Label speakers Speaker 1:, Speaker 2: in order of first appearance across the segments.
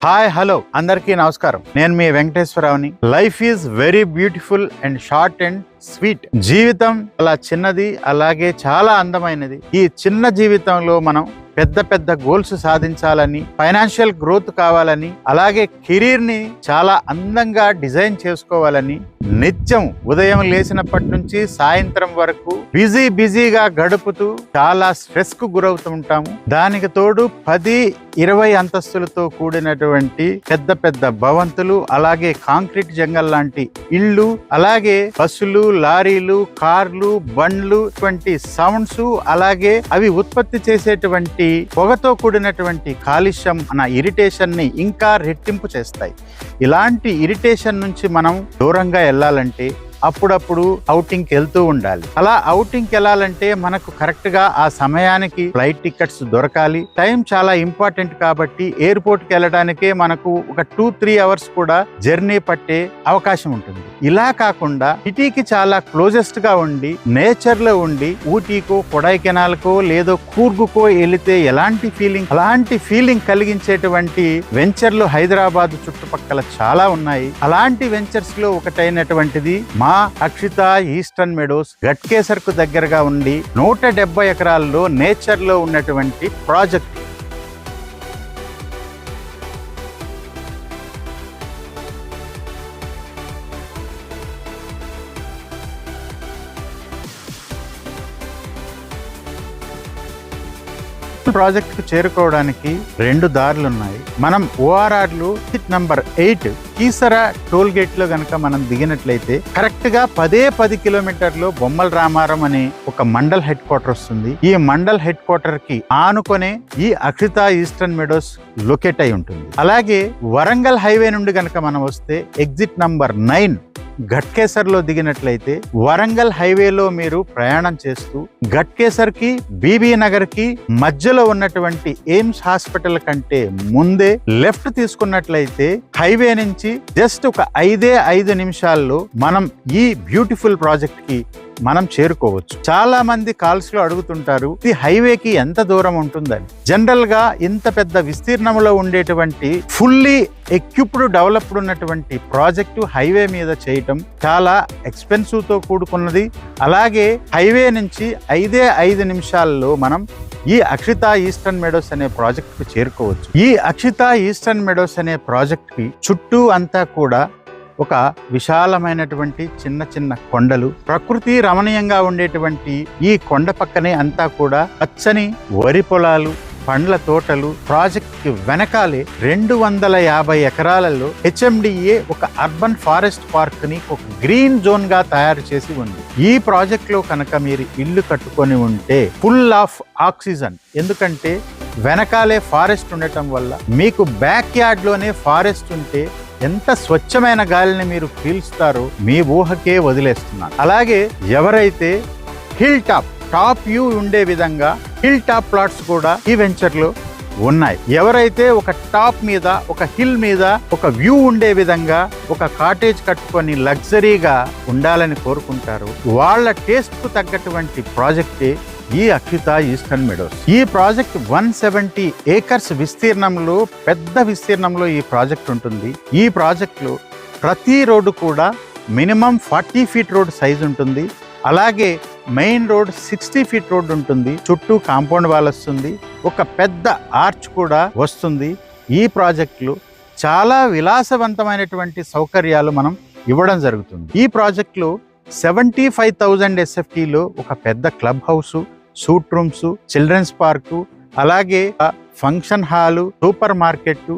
Speaker 1: Hi hello అందరికీ నమస్కారం. నేను మీ వెంకటేశ్వరరావుని. Life is very beautiful and short and sweet. జీవితం అలా చిన్నది, అలాగే చాలా అందమైనది. ఈ చిన్న జీవితంలో మనం పెద్ద పెద్ద గోల్స్ సాధించాలని, ఫైనాన్షియల్ గ్రోత్ కావాలని, అలాగే కెరీర్ ని చాలా అందంగా డిజైన్ చేసుకోవాలని నిత్యం ఉదయం లేచినప్పటి నుంచి సాయంత్రం వరకు బిజీగా గడుపుతూ చాలా స్ట్రెస్ కు గురవుతూ ఉంటాము. దానికి తోడు 10-20 అంతస్తులతో కూడినటువంటి పెద్ద పెద్ద భవంతులు, అలాగే కాంక్రీట్ జంగల్ లాంటి ఇళ్ళు, అలాగే బస్సులు, లారీలు, కార్లు, బండ్లు, ఇటువంటి సౌండ్స్, అలాగే అవి ఉత్పత్తి చేసేటువంటి పొగతో కూడినటువంటి కాలుష్యం మన ఇరిటేషన్ ని ఇంకా రెట్టింపు చేస్తాయి. ఇలాంటి ఇరిటేషన్ నుంచి మనం దూరంగా వెళ్ళాలంటే అప్పుడప్పుడు ఔటింగ్ కి వెళ్తూ ఉండాలి. అలా ఔటింగ్ కి వెళ్ళాలంటే మనకు కరెక్ట్ గా ఆ సమయానికి ఫ్లైట్ టికెట్స్ దొరకాలి. టైం చాలా ఇంపార్టెంట్ కాబట్టి ఎయిర్పోర్ట్ కి వెళ్ళడానికే మనకు ఒక 2-3 అవర్స్ కూడా జర్నీ పట్టే అవకాశం ఉంటుంది. ఇలా కాకుండా సిటీకి చాలా క్లోజెస్ట్ గా ఉండి నేచర్ లో ఉండి ఊటీకో, కొడైకెనాల్ కో, లేదో కూర్గుకో వెళితే అలాంటి ఫీలింగ్ కలిగించేటువంటి వెంచర్లు హైదరాబాద్ చుట్టుపక్కల చాలా ఉన్నాయి. అలాంటి వెంచర్స్ లో ఒకటైనటువంటిది మా అక్షిత ఈస్టర్న్ మెడోస్ గట్కేసర్ కు దగ్గరగా ఉండి 170 ఎకరాల్లో నేచర్ లో ఉన్నటువంటి ప్రాజెక్ట్. ప్రాజెక్ట్ కు చేరుకోవడానికి 2 దారులు ఉన్నాయి. మనం ORRలు నంబర్ 8 కీసరా టోల్ గేట్ లో గనక మనం దిగినట్లయితే కరెక్ట్ గా 10 కిలోమీటర్లు బొమ్మల రామారం అనే ఒక మండల్ హెడ్ క్వార్టర్ వస్తుంది. ఈ మండల్ హెడ్ క్వార్టర్ కి ఆనుకొనే ఈ అక్షిత ఈస్టర్న్ మెడోస్ లొకేట్ అయి ఉంటుంది. అలాగే వరంగల్ హైవే నుండి గనక మనం వస్తే ఎగ్జిట్ నంబర్ 9 గట్కేసర్ లో దిగినట్లయితే వరంగల్ హైవేలో మీరు ప్రయాణం చేస్తూ గట్కేసర్ కి, బీబీ నగర్ కి మధ్యలో ఉన్నటువంటి ఎయిమ్స్ హాస్పిటల్ కంటే ముందే లెఫ్ట్ తీసుకున్నట్లయితే హైవే నుంచి జస్ట్ ఒక 5 నిమిషాల్లో మనం ఈ బ్యూటిఫుల్ ప్రాజెక్ట్ కి మనం చేరుకోవచ్చు. చాలా మంది కాల్స్ లో అడుగుతుంటారు, ఈ హైవేకి ఎంత దూరం ఉంటుందని. జనరల్ గా ఇంత పెద్ద విస్తీర్ణంలో ఉండేటువంటి ఫుల్లీ ఎక్విప్డ్ డెవలప్డ్ ఉన్నటువంటి ప్రాజెక్టు హైవే మీద చేయటం చాలా ఎక్స్పెన్సివ్ తో కూడుకున్నది. అలాగే హైవే నుంచి 5 నిమిషాల్లో మనం ఈ అక్షిత ఈస్టర్న్ మెడోస్ అనే ప్రాజెక్ట్ కు చేరుకోవచ్చు. ఈ అక్షిత ఈస్టర్న్ మెడోస్ అనే ప్రాజెక్ట్ కి చుట్టూ అంతా కూడా ఒక విశాలమైనటువంటి చిన్న కొండలు, ప్రకృతి రమణీయంగా ఉండేటువంటి ఈ కొండ పక్కనే అంతా కూడా పచ్చని వరి పొలాలు, పండ్ల తోటలు. ప్రాజెక్ట్ కి వెనకాలే 250 ఎకరాలలో HMDA ఒక అర్బన్ ఫారెస్ట్ పార్క్ ని ఒక గ్రీన్ జోన్ గా తయారు చేసి ఉంది. ఈ ప్రాజెక్ట్ లో కనుక మీరు ఇల్లు కట్టుకొని ఉంటే ఫుల్ ఆఫ్ ఆక్సిజన్, ఎందుకంటే వెనకాలే ఫారెస్ట్ ఉండటం వల్ల మీకు బ్యాక్ యార్డ్ లోనే ఫారెస్ట్ ఉంటే ఎంత స్వచ్ఛమైన గాలిని మీరు పీల్చుతారో మీ ఊహకే వదిలేస్తున్నారు. అలాగే ఎవరైతే టాప్ వ్యూ ఉండే విధంగా హిల్ టాప్ ప్లాట్స్ కూడా ఈ వెంచర్ లో ఉన్నాయి. ఎవరైతే ఒక టాప్ మీద, ఒక హిల్ మీద ఒక వ్యూ ఉండే విధంగా ఒక కాటేజ్ కట్టుకొని లగ్జరీగా ఉండాలని కోరుకుంటారు, వాళ్ళ టేస్ట్ కు తగ్గటువంటి ప్రాజెక్టే ఈ అక్షిత ఈస్టర్న్ మెడోస్. ఈ ప్రాజెక్ట్ 170 ఏకర్స్ విస్తీర్ణంలో, పెద్ద విస్తీర్ణంలో ఈ ప్రాజెక్ట్ ఉంటుంది. ఈ ప్రాజెక్ట్ లో ప్రతి రోడ్డు కూడా మినిమం 40 ఫీట్ రోడ్ సైజ్ ఉంటుంది. అలాగే మెయిన్ రోడ్ 60 ఫీట్ రోడ్ ఉంటుంది. చుట్టూ కాంపౌండ్ వాల్ వస్తుంది. ఒక పెద్ద ఆర్చ్ కూడా వస్తుంది. ఈ ప్రాజెక్టులు చాలా విలాసవంతమైనటువంటి సౌకర్యాలు మనం ఇవ్వడం జరుగుతుంది. ఈ ప్రాజెక్టులో 75,000 SFTలో ఒక పెద్ద club house, suite rooms, children's park, అలాగే ఫంక్షన్ హాలు, సూపర్ మార్కెట్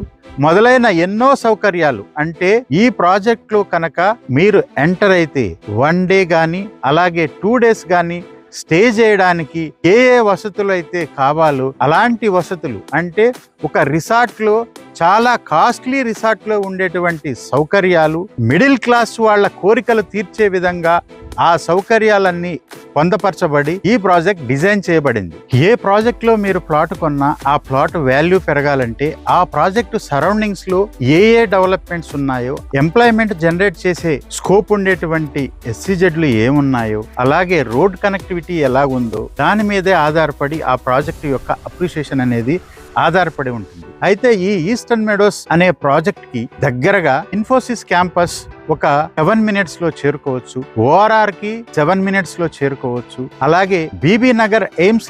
Speaker 1: మొదలైన ఎన్నో సౌకర్యాలు. అంటే ఈ ప్రాజెక్ట్ లో కనుక మీరు ఎంటర్ అయితే 1 డే గాని, అలాగే 2 డేస్ గాని స్టే చేయడానికి ఏ వసతులు అయితే కావాలో అలాంటి వసతులు, అంటే ఒక రిసార్ట్ లో చాలా కాస్ట్లీ రిసార్ట్ లో ఉండేటువంటి సౌకర్యాలు, మిడిల్ క్లాస్ వాళ్ళ కోరికలు తీర్చే విధంగా ఆ సౌకర్యాలన్నీ పొందపరచబడి ఈ ప్రాజెక్ట్ డిజైన్ చేయబడింది. ఏ ప్రాజెక్ట్ లో మీరు ప్లాట్ కొన్నా ఆ ప్లాట్ వాల్యూ పెరగాలంటే ఆ ప్రాజెక్టు సరౌండింగ్స్ లో ఏ డెవలప్మెంట్స్ ఉన్నాయో, ఎంప్లాయ్మెంట్ జనరేట్ చేసే స్కోప్ ఉండేటువంటి SEZలు ఏమున్నాయో, అలాగే రోడ్ కనెక్టివిటీ ఎలాగుందో దాని మీదే ఆధారపడి ఆ ప్రాజెక్టు యొక్క అప్రిషియేషన్ అనేది ఆధారపడి ఉంటుంది. అయితే ఈ ఈస్టర్న్ మెడోస్ అనే ప్రాజెక్ట్ కి దగ్గరగా ఇన్ఫోసిస్ క్యాంపస్ ఒక 7 minutes లో చేరుకోవచ్చు. ఓఆర్ఆర్ కి 7 minutes లో చేరుకోవచ్చు. అలాగే బీబీ నగర్ ఎయిమ్స్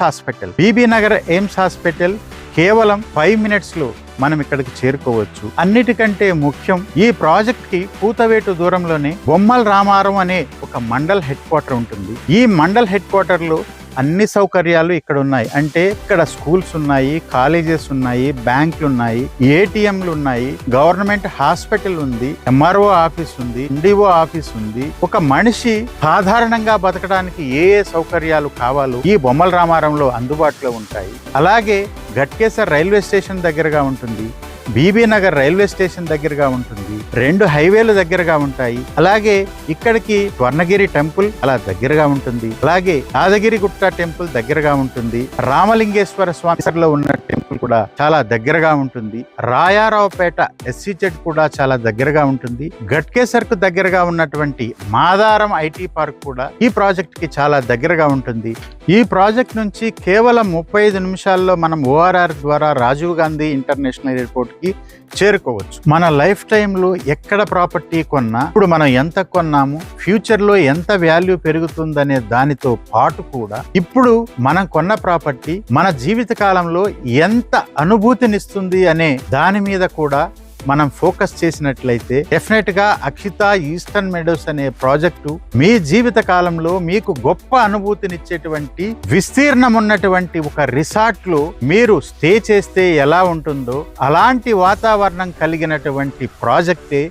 Speaker 1: హాస్పిటల్ కేవలం 5 minutes లో మనం ఇక్కడికి చేరుకోవచ్చు. అన్నిటికంటే ముఖ్యం, ఈ ప్రాజెక్ట్ కి కూతవేటు దూరంలోనే బొమ్మల రామారం అనే ఒక మండల్ హెడ్ క్వార్టర్ ఉంటుంది. ఈ మండల్ హెడ్ క్వార్టర్ లో అన్ని సౌకర్యాలు ఇక్కడ ఉన్నాయి. అంటే ఇక్కడ స్కూల్స్ ఉన్నాయి, కాలేజెస్ ఉన్నాయి, బ్యాంకులు ఉన్నాయి, ఏటీఎంలు ఉన్నాయి, గవర్నమెంట్ హాస్పిటల్ ఉంది, ఎంఆర్ఓ ఆఫీస్ ఉంది, ఎన్డీఓ ఆఫీస్ ఉంది. ఒక మనిషి సాధారణంగా బతకడానికి ఏ సౌకర్యాలు కావాలో ఈ బొమ్మల రామారంలో అందుబాటులో ఉంటాయి. అలాగే ఘట్కేసర్ రైల్వే స్టేషన్ దగ్గరగా ఉంటుంది, బీబీ నగర్ రైల్వే స్టేషన్ దగ్గరగా ఉంటుంది, 2 హైవేలు దగ్గరగా ఉంటాయి. అలాగే ఇక్కడికి స్వర్ణగిరి టెంపుల్ అలా దగ్గరగా ఉంటుంది. అలాగే యాదగిరిగుట్ట టెంపుల్ దగ్గరగా ఉంటుంది. రామలింగేశ్వర స్వామిలో ఉన్న టెంపుల్ కూడా చాలా దగ్గరగా ఉంటుంది. రాయారావుపేట SCZ కూడా చాలా దగ్గరగా ఉంటుంది. ఘట్కేసర్ కు దగ్గరగా ఉన్నటువంటి మాదారం ఐటీ పార్క్ కూడా ఈ ప్రాజెక్ట్ కి చాలా దగ్గరగా ఉంటుంది. ఈ ప్రాజెక్ట్ నుంచి కేవలం 35 నిమిషాల్లో మనం ఓఆర్ఆర్ ద్వారా రాజీవ్ గాంధీ ఇంటర్నేషనల్ ఎయిర్పోర్ట్ కి చేరుకోవచ్చు. మన లైఫ్ టైంలో ఎక్కడ ప్రాపర్టీ కొన్నా, ఇప్పుడు మనం ఎంత కొన్నాము, ఫ్యూచర్ లో ఎంత వాల్యూ పెరుగుతుందనే దానితో పాటు కూడా ఇప్పుడు మనం కొన్న ప్రాపర్టీ మన జీవిత కాలంలో ఎంత అనుభూతినిస్తుంది అనే దాని మీద కూడా మనం ఫోకస్ చేసినట్లయితే డెఫినెట్ గా అక్షిత ఈస్టర్న్ మెడోస్ అనే ప్రాజెక్టు మీ జీవిత కాలంలో మీకు గొప్ప అనుభూతినిచ్చేటువంటి విస్తీర్ణం ఉన్నటువంటి ఒక రిసార్ట్ లో మీరు స్టే చేస్తే ఎలా ఉంటుందో అలాంటి వాతావరణం కలిగినటువంటి ప్రాజెక్టే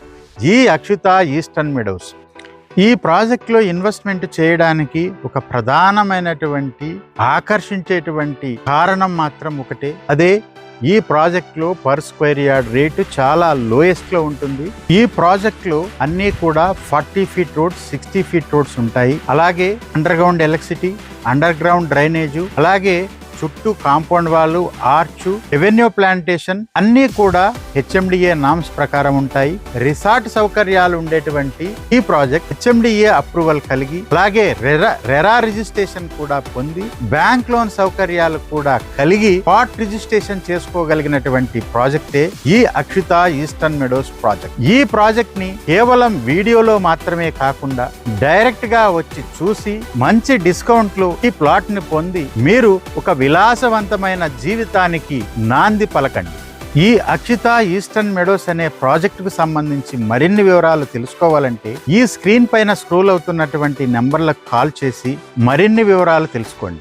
Speaker 1: ఈ అక్షిత ఈస్టర్న్ మెడోస్. ఈ ప్రాజెక్ట్లో ఇన్వెస్ట్మెంట్ చేయడానికి ఒక ప్రధానమైనటువంటి ఆకర్షించేటువంటి కారణం మాత్రం ఒకటే. అదే ఈ ప్రాజెక్ట్ లో పర్ స్క్వేర్ యార్డ్ రేటు చాలా లోయెస్ట్ లో ఉంటుంది. ఈ ప్రాజెక్ట్ లో అన్ని కూడా 40 feet రోడ్స్, 60 feet రోడ్స్ ఉంటాయి. అలాగే under ground electricity, under ground drainage, అలాగే చుట్టూ కాంపౌండ్ వాళ్ళు, ఆర్చ్, రెవెన్యూ ప్లాంటేషన్ అన్ని కూడా HMDA నామ్స్ ప్రకారం ఉంటాయి. రిసార్ట్ సౌకర్యాలు ఉండేటువంటి ఈ ప్రాజెక్ట్ HMDA అప్రూవల్ కలిగి, అలాగే రెరా రిజిస్ట్రేషన్ కూడా పొంది, బ్యాంక్ లోన్ సౌకర్యాలు కూడా కలిగి స్పాట్ రిజిస్ట్రేషన్ చేసుకోగలిగినటువంటి ప్రాజెక్టే ఈ అక్షిత ఈస్టర్న్ మెడోస్ ప్రాజెక్ట్. ఈ ప్రాజెక్ట్ ని కేవలం వీడియోలో మాత్రమే కాకుండా డైరెక్ట్ గా వచ్చి చూసి మంచి డిస్కౌంట్ లో ఈ ప్లాట్ ని పొంది మీరు ఒక విలాసవంతమైన జీవితానికి నాంది పలకండి. ఈ అక్షిత ఈస్టర్న్ మెడోస్ అనే ప్రాజెక్టుకు సంబంధించి మరిన్ని వివరాలు తెలుసుకోవాలంటే ఈ స్క్రీన్ పైన స్క్రోల్ అవుతున్నటువంటి నెంబర్లకు కాల్ చేసి మరిన్ని వివరాలు తెలుసుకోండి.